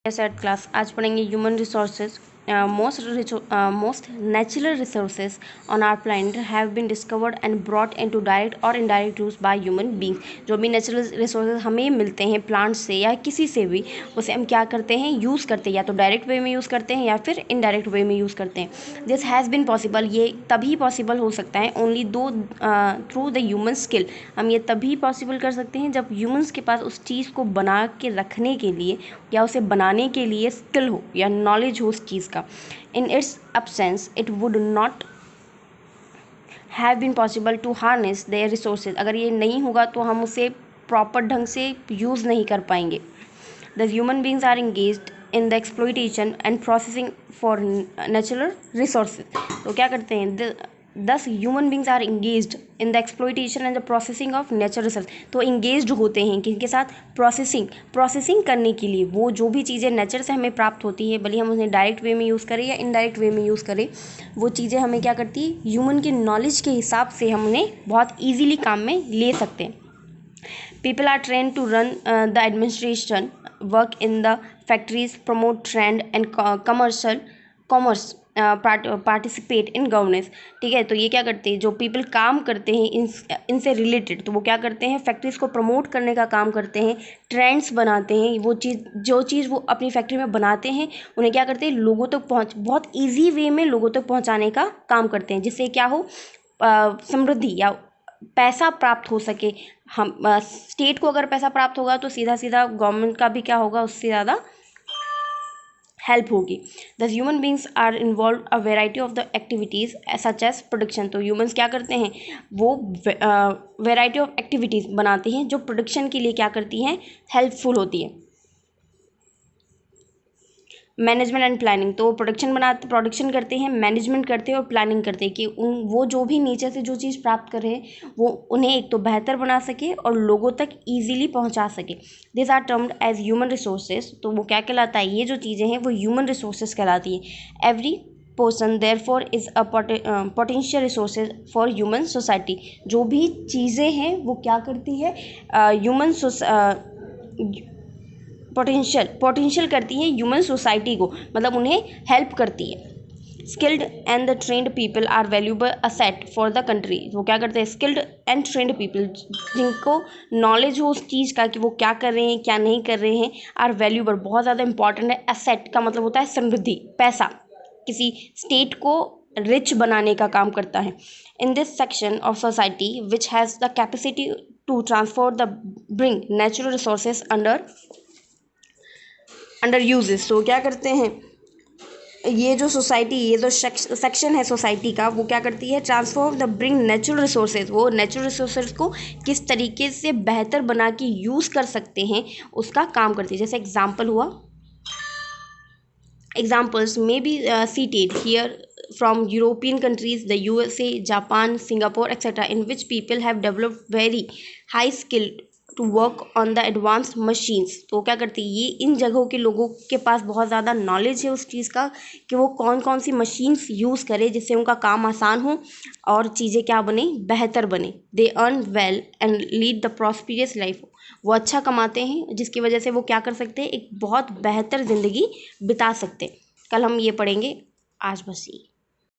Set class आज पढ़ेंगे human resources. Most natural resources on our planet have been discovered and brought into direct और indirect use by human beings. जो भी natural resources हमें मिलते हैं प्लांट से या किसी से भी, उसे हम क्या करते हैं, यूज़ करते हैं। या तो डायरेक्ट वे में यूज़ करते हैं या फिर इनडायरेक्ट वे में यूज़ करते हैं। दिस हैज़ बीन पॉसिबल, ये तभी पॉसिबल हो सकता है ओनली दो थ्रू द ह्यूमन स्किल। हम ये तभी पॉसिबल कर सकते हैं जब ह्यूमन्स के पास उस चीज़ को बना के रखने के लिए या उसे बनाने के लिए स्किल हो या नॉलेज हो उस चीज़ का। In its absence it would not have been possible to harness their resources. अगर ये नहीं होगा तो हम उसे प्रॉपर ढंग से यूज़ नहीं कर पाएंगे। The human beings are engaged in the exploitation and processing for natural resources. तो क्या करते हैं, these human beings are engaged in the exploitation and the processing of natural resource. तो इंगेज्ड होते हैं किनके साथ, प्रोसेसिंग करने के लिए। वो जो भी चीज़ें नेचर से हमें प्राप्त होती है, भले हम उन्हें डायरेक्ट वे में यूज़ करें या इनडायरेक्ट वे में यूज़ करें, वो चीज़ें हमें क्या करती है, ह्यूमन के नॉलेज के हिसाब से हम उन्हें बहुत ईजीली काम में ले सकते हैं। People are trained to run the administration, work in the factories, promote trend and commerce, participate in governance। ठीक है, तो ये क्या करते हैं, जो पीपल काम करते हैं इनसे रिलेटेड, तो वो क्या करते हैं, फैक्ट्रीज को प्रमोट करने का काम करते हैं, ट्रेंड्स बनाते हैं। वो जो चीज़ वो अपनी फैक्ट्री में बनाते हैं, उन्हें क्या करते हैं, लोगों तक बहुत ईजी वे में लोगों तक पहुँचाने का काम करते हैं, जिससे क्या हो, समृद्धि या पैसा प्राप्त हो सके। हम स्टेट को अगर पैसा प्राप्त होगा तो सीधा सीधा गवर्नमेंट का भी क्या होगा, उससे ज़्यादा हेल्प होगी। The human beings are involve a variety of the activities such as production. तो ह्यूमन्स क्या करते हैं, वो वेराइटी ऑफ एक्टिविटीज़ बनाते हैं जो प्रोडक्शन के लिए क्या करती हैं, हेल्पफुल होती है। मैनेजमेंट एंड प्लानिंग, तो प्रोडक्शन करते हैं, मैनेजमेंट करते हैं और प्लानिंग करते हैं कि वो जो भी नेचर से जो चीज़ प्राप्त कर रहे हैं वो उन्हें एक तो बेहतर बना सके और लोगों तक ईजिली पहुंचा सके। This are termed as human resources. तो वो क्या कहलाता है, ये जो चीज़ें हैं वो ह्यूमन रिसोर्सेज कहलाती है। Every person therefore is a potential resources for human society. जो भी चीज़ें हैं वो क्या करती है, ह्यूमन पोटेंशियल करती हैं ह्यूमन सोसाइटी को, मतलब उन्हें हेल्प करती है। Skilled and the trained people are valuable asset for the country. वो क्या करते हैं, स्किल्ड एंड ट्रेंड पीपल, जिनको नॉलेज हो उस चीज़ का कि वो क्या कर रहे हैं क्या नहीं कर रहे हैं, आर वैल्यूएबल, बहुत ज़्यादा इंपॉर्टेंट है। असेट का मतलब होता है समृद्धि, पैसा, किसी स्टेट को रिच बनाने का काम करता है। In this section of society which has the capacity to transform the bring natural resources under uses. तो क्या करते हैं, ये जो सोसाइटी, ये जो सेक्शन है सोसाइटी का, वो क्या करती है, transform the bring natural resources. वो नेचुरल रिसोर्सेज को किस तरीके से बेहतर बना के यूज़ कर सकते हैं उसका काम करती है। जैसे एग्जाम्पल हुआ, examples may be seated here from European countries, the USA, Japan, Singapore, etc., in which people have developed very high skill to work on the advanced machines। तो क्या करती है, ये इन जगहों के लोगों के पास बहुत ज़्यादा नॉलेज है उस चीज़ का कि वो कौन कौन सी मशीन्स यूज़ करें जिससे उनका काम आसान हो और चीज़ें क्या बने, बेहतर बने। They earn well and lead the prosperous life. वो अच्छा कमाते हैं जिसकी वजह से वो क्या कर सकते हैं, एक बहुत बेहतर ज़िंदगी बिता सकते हैं। कल हम ये पढ़ेंगे, आज बस ये।